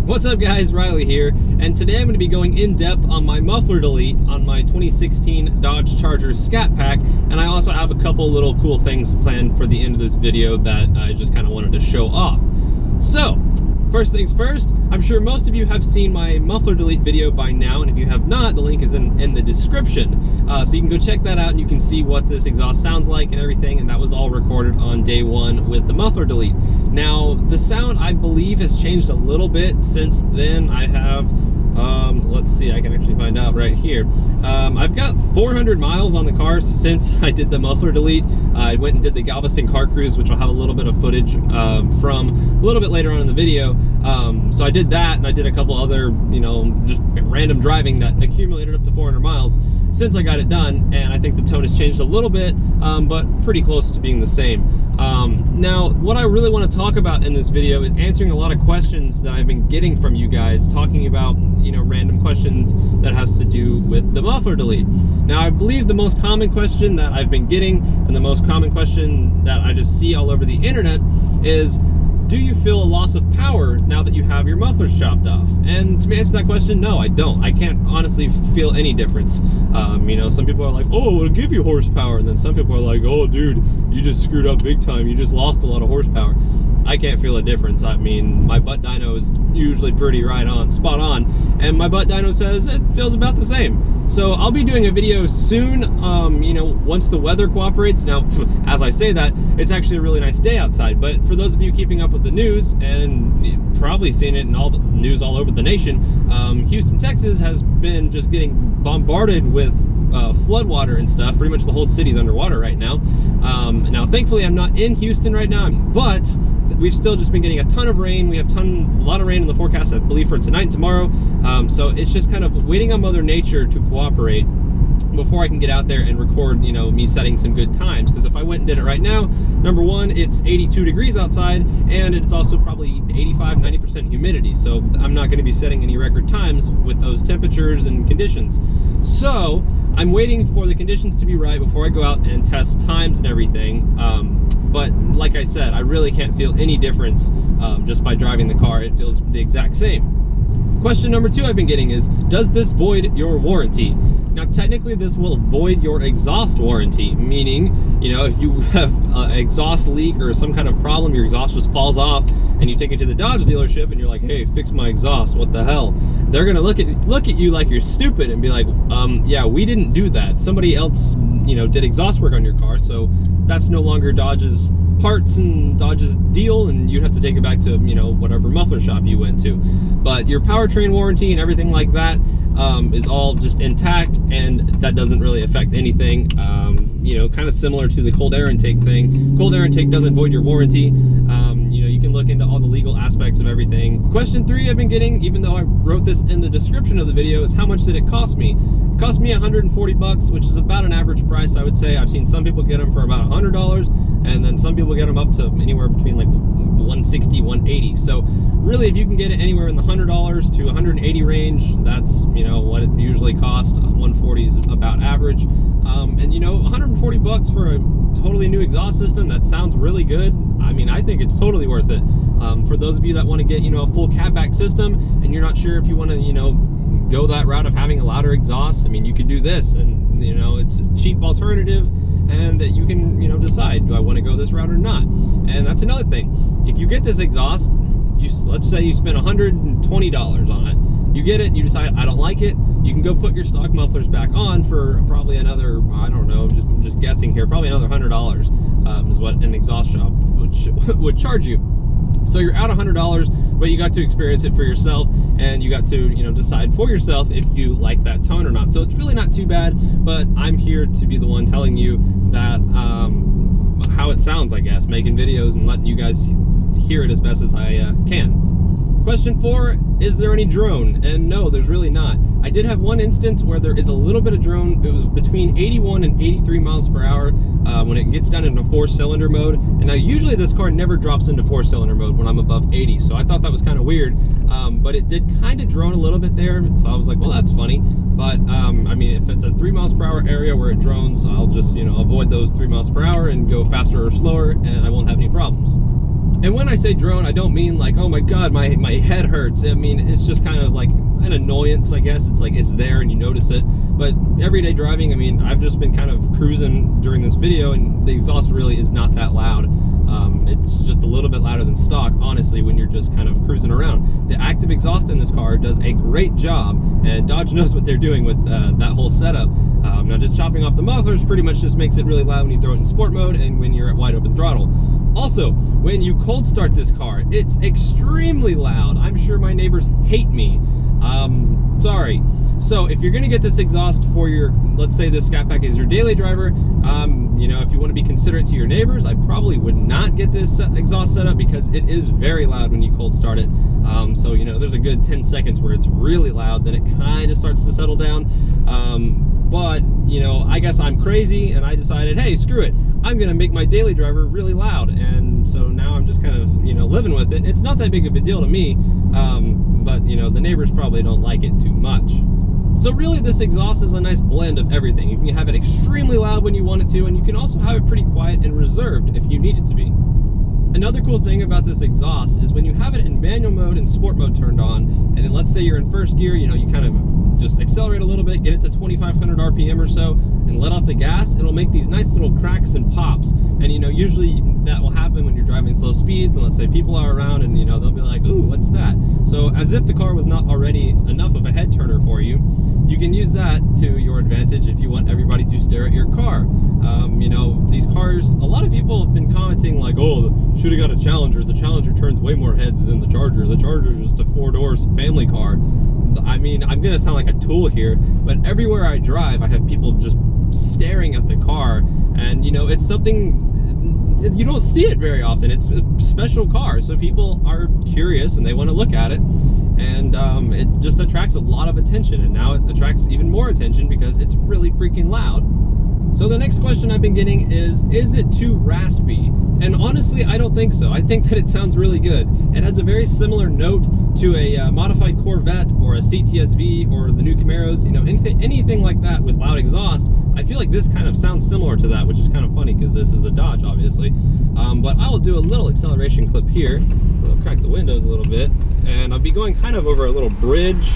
What's up guys, Riley here, and today I'm going to be going in depth on my muffler delete on my 2016 Dodge Charger Scat Pack, and I also have a couple little cool things planned for the end of this video that I just kind of wanted to show off. So, first things first, I'm sure most of you have seen my muffler delete video by now, and if you have not, the link is in the description. So you can go check that out and you can see what this exhaust sounds like and everything, and that was all recorded on day one with the muffler delete. Now, the sound, I believe, has changed a little bit since then. I have, let's see, I can actually find out right here. I've got 400 miles on the car since I did the muffler delete. I went and did the Galveston Car Cruise, which I'll have a little bit of footage from a little bit later on in the video. So I did that, and I did a couple other, just random driving that accumulated up to 400 miles since I got it done, and I think the tone has changed a little bit, but pretty close to being the same. Now, what I really want to talk about in this video is answering a lot of questions that I've been getting from you guys, talking about, random questions that has to do with the muffler delete. Now, I believe the most common question that I've been getting, and the most common question that I just see all over the internet is, do you feel a loss of power now that you have your mufflers chopped off? And to answer that question, no, I don't. I can't honestly feel any difference. Some people are like, oh, it'll give you horsepower. And then some people are like, oh, dude, you just screwed up big time. You just lost a lot of horsepower. I can't feel a difference. I mean, my butt dyno is usually pretty spot on, and my butt dyno says it feels about the same. So I'll be doing a video soon, once the weather cooperates. Now, as I say that, it's actually a really nice day outside, but for those of you keeping up with the news, and probably seen it in all the news all over the nation, Houston, Texas has been just getting bombarded with floodwater and stuff. Pretty much the whole city's underwater right now. Now, thankfully, I'm not in Houston right now, but we've still just been getting a ton of rain. We have a lot of rain in the forecast, I believe, for tonight and tomorrow. So it's just kind of waiting on Mother Nature to cooperate before I can get out there and record, me setting some good times. Because if I went and did it right now, number one, it's 82 degrees outside, and it's also probably 85–90% humidity. So I'm not going to be setting any record times with those temperatures and conditions. So I'm waiting for the conditions to be right before I go out and test times and everything. But like I said, I really can't feel any difference just by driving the car. It feels the exact same. Question number two I've been getting is, does this void your warranty? Now, technically, this will void your exhaust warranty, meaning, if you have an exhaust leak or some kind of problem, your exhaust just falls off, and you take it to the Dodge dealership, and you're like, hey, fix my exhaust, what the hell? They're gonna look at you like you're stupid and be like, yeah, we didn't do that. Somebody else, did exhaust work on your car, so that's no longer Dodge's parts and Dodge's deal, and you'd have to take it back to, whatever muffler shop you went to. But your powertrain warranty and everything like that is all just intact, and that doesn't really affect anything. Kind of similar to the cold air intake thing. Cold air intake doesn't void your warranty. You can look into all the legal aspects of everything. Question three I've been getting, even though I wrote this in the description of the video, is how much did it cost me? It cost me 140 bucks, which is about an average price, I would say. I've seen some people get them for about $100, and then some people get them up to anywhere between like 160, 180. So really, if you can get it anywhere in the $100 to 180 range, that's, what it usually costs. 140 is about average. And 140 bucks for a totally new exhaust system, that sounds really good. I mean, I think it's totally worth it. For those of you that want to get, a full catback system, and you're not sure if you want to, go that route of having a louder exhaust, I mean, you could do this, and, it's a cheap alternative, and you can, decide, do I want to go this route or not? And that's another thing. If you get this exhaust, let's say you spend $120 on it. You get it, you decide, I don't like it, you can go put your stock mufflers back on for probably another, I don't know, just guessing here, probably another $100 is what an exhaust shop would charge you. So you're out $100, but you got to experience it for yourself, and you got to, decide for yourself if you like that tone or not. So it's really not too bad, but I'm here to be the one telling you that, how it sounds, I guess, making videos and letting you guys hear it as best as I can. Question four, is there any drone? And no, there's really not. I did have one instance where there is a little bit of drone. It was between 81 and 83 miles per hour when it gets down into 4-cylinder mode. And now usually this car never drops into 4-cylinder mode when I'm above 80. So I thought that was kind of weird, but it did kind of drone a little bit there. So I was like, well, that's funny. But I mean, if it's a 3 miles per hour area where it drones, I'll just, avoid those 3 miles per hour and go faster or slower, and I won't have any problems. And when I say drone, I don't mean like, oh my god, my head hurts. I mean, it's just kind of like an annoyance, I guess. It's like, it's there and you notice it. But everyday driving, I mean, I've just been kind of cruising during this video, and the exhaust really is not that loud. It's just a little bit louder than stock, honestly, when you're just kind of cruising around. The active exhaust in this car does a great job, and Dodge knows what they're doing with that whole setup. Now, just chopping off the mufflers pretty much just makes it really loud when you throw it in sport mode and when you're at wide open throttle. Also, when you cold start this car, it's extremely loud. I'm sure my neighbors hate me. Sorry. So if you're gonna get this exhaust for your, let's say this Scat Pack is your daily driver, you know, if you want to be considerate to your neighbors, I probably would not get this exhaust setup because it is very loud when you cold start it. So, you know, there's a good 10 seconds where it's really loud, then it kind of starts to settle down. But, you know, I guess I'm crazy and I decided, hey, screw it. I'm gonna make my daily driver really loud. And so now I'm just kind of, you know, living with it. It's not that big of a deal to me, but, you know, the neighbors probably don't like it too much. So really, this exhaust is a nice blend of everything. You can have it extremely loud when you want it to, and you can also have it pretty quiet and reserved if you need it to be. Another cool thing about this exhaust is when you have it in manual mode and sport mode turned on, and then let's say you're in first gear, you know, you kind of just accelerate a little bit, get it to 2,500 RPM or so, and let off the gas, it'll make these nice little cracks and pops. And, you know, usually that will happen when you're driving slow speeds, and let's say people are around and, you know, they'll be like, ooh, what's that? So as if the car was not already enough of a head turner for you, you can use that to your advantage if you want everybody to stare at your car. You know, these cars, a lot of people have been commenting like, oh, should have got a Challenger. The Challenger turns way more heads than the Charger. The Charger is just a 4-door family car. I mean, I'm gonna sound like a tool here, but everywhere I drive, I have people just staring at the car, and, you know, it's something you don't see it very often. It's a special car, so people are curious and they want to look at it, and it just attracts a lot of attention, and now it attracts even more attention because it's really freaking loud. So the next question I've been getting is it too raspy? And honestly, I don't think so. I think that it sounds really good. It has a very similar note to a modified Corvette or a CTSV or the new Camaros, you know, anything like that with loud exhaust. I feel like this kind of sounds similar to that, which is kind of funny because this is a Dodge, obviously. But I will do a little acceleration clip here. I'll crack the windows a little bit, and I'll be going kind of over a little bridge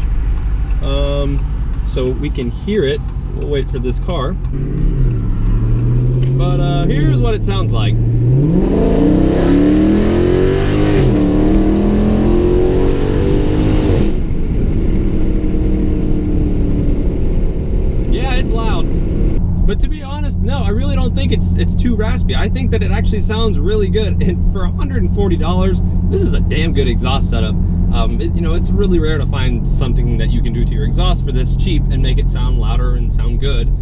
so we can hear it. We'll wait for this car. But here's what it sounds like. Yeah, it's loud. But to be honest, no, I really don't think it's too raspy. I think that it actually sounds really good. And for $140, this is a damn good exhaust setup. You know, it's really rare to find something that you can do to your exhaust for this cheap and make it sound louder and sound good.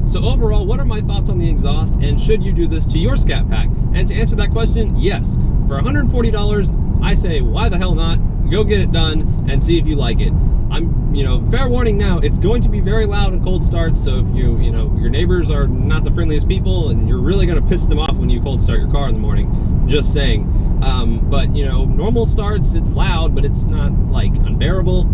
So overall, what are my thoughts on the exhaust, and should you do this to your Scat Pack? And to answer that question, yes. For $140, I say, why the hell not? Go get it done and see if you like it. You know, fair warning now, it's going to be very loud and cold starts, so if you know, your neighbors are not the friendliest people, and you're really gonna piss them off when you cold start your car in the morning, just saying. But, you know, normal starts, it's loud, but it's not, like, unbearable.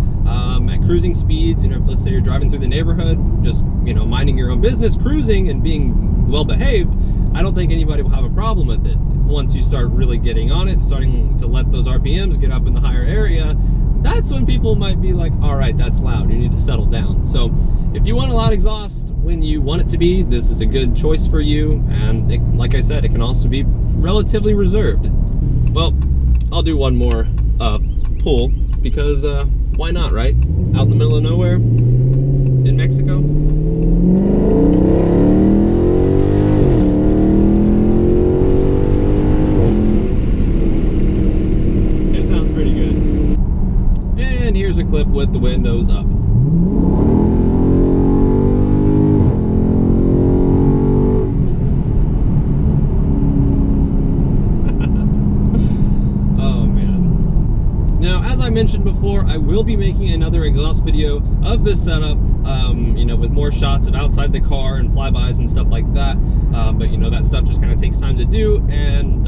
At cruising speeds, you know, if let's say you're driving through the neighborhood, just, you know, minding your own business, cruising and being well behaved, I don't think anybody will have a problem with it. Once you start really getting on it, starting to let those RPMs get up in the higher area, that's when people might be like, all right, that's loud, you need to settle down. So if you want a loud exhaust when you want it to be, this is a good choice for you. And it, like I said, it can also be relatively reserved. Well, I'll do one more pull because why not, right? Out in the middle of nowhere in Mexico. It sounds pretty good. And here's a clip with the windows up. I mentioned before, I will be making another exhaust video of this setup, you know, with more shots of outside the car and flybys and stuff like that. But, you know, that stuff just kind of takes time to do, and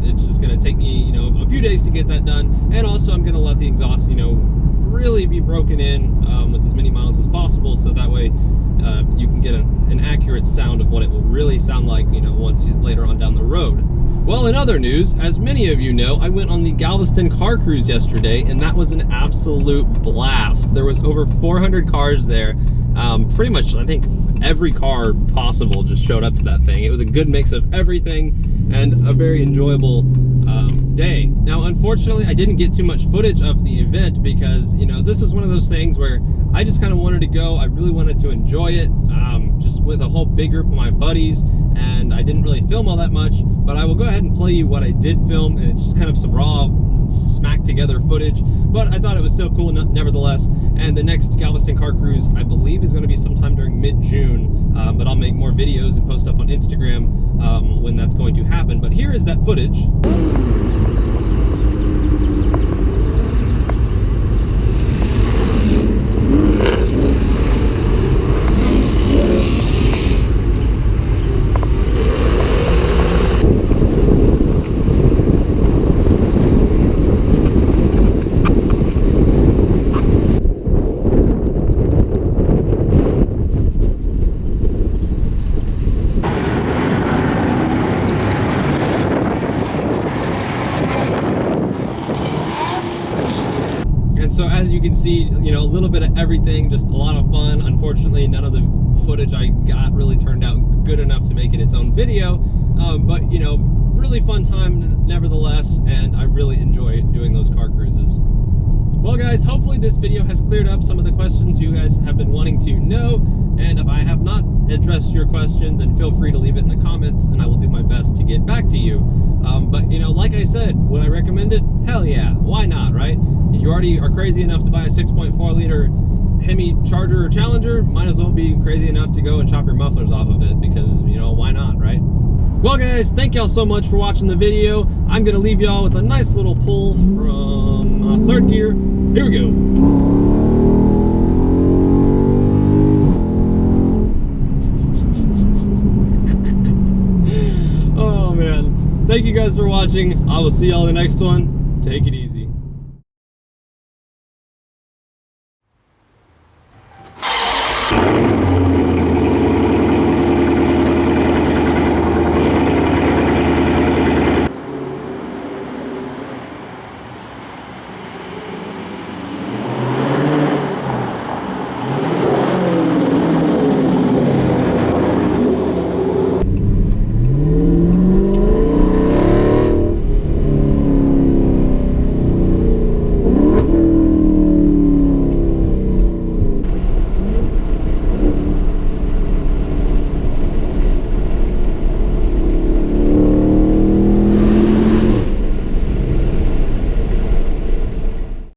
it's just going to take me, you know, a few days to get that done. And also, I'm going to let the exhaust, you know, really be broken in with as many miles as possible, so that way you can get an accurate sound of what it will really sound like, you know, once later on down the road. Well, in other news, as many of you know, I went on the Galveston Car Cruise yesterday, and that was an absolute blast. There was over 400 cars there. Pretty much, I think, every car possible just showed up to that thing. It was a good mix of everything and a very enjoyable day. Now, unfortunately, I didn't get too much footage of the event because, you know, this was one of those things where I just kind of wanted to go. I really wanted to enjoy it, just with a whole big group of my buddies, and I didn't really film all that much, but I will go ahead and play you what I did film, and it's just kind of some raw, smacked together footage, but I thought it was still cool nevertheless. And the next Galveston Car Cruise, I believe, is going to be sometime during mid-June, but I'll make more videos and post stuff on Instagram when that's going to happen. But here is that footage. So as you can see, you know, a little bit of everything, just a lot of fun. Unfortunately, none of the footage I got really turned out good enough to make it its own video, but you know, really fun time nevertheless, and I really enjoy doing those car cruises. Well guys, hopefully this video has cleared up some of the questions you guys have been wanting to know, and if I have not addressed your question, then feel free to leave it in the comments and I will do my best to get back to you. But you know, like I said, would I recommend it? Hell yeah, why not, right? You already are crazy enough to buy a 6.4 liter Hemi Charger Challenger, might as well be crazy enough to go and chop your mufflers off of it, because, you know, why not, right? Well guys, thank y'all so much for watching the video. I'm gonna leave y'all with a nice little pull from third gear. Here we go. Oh man, thank you guys for watching. I will see y'all in the next one. Take it easy.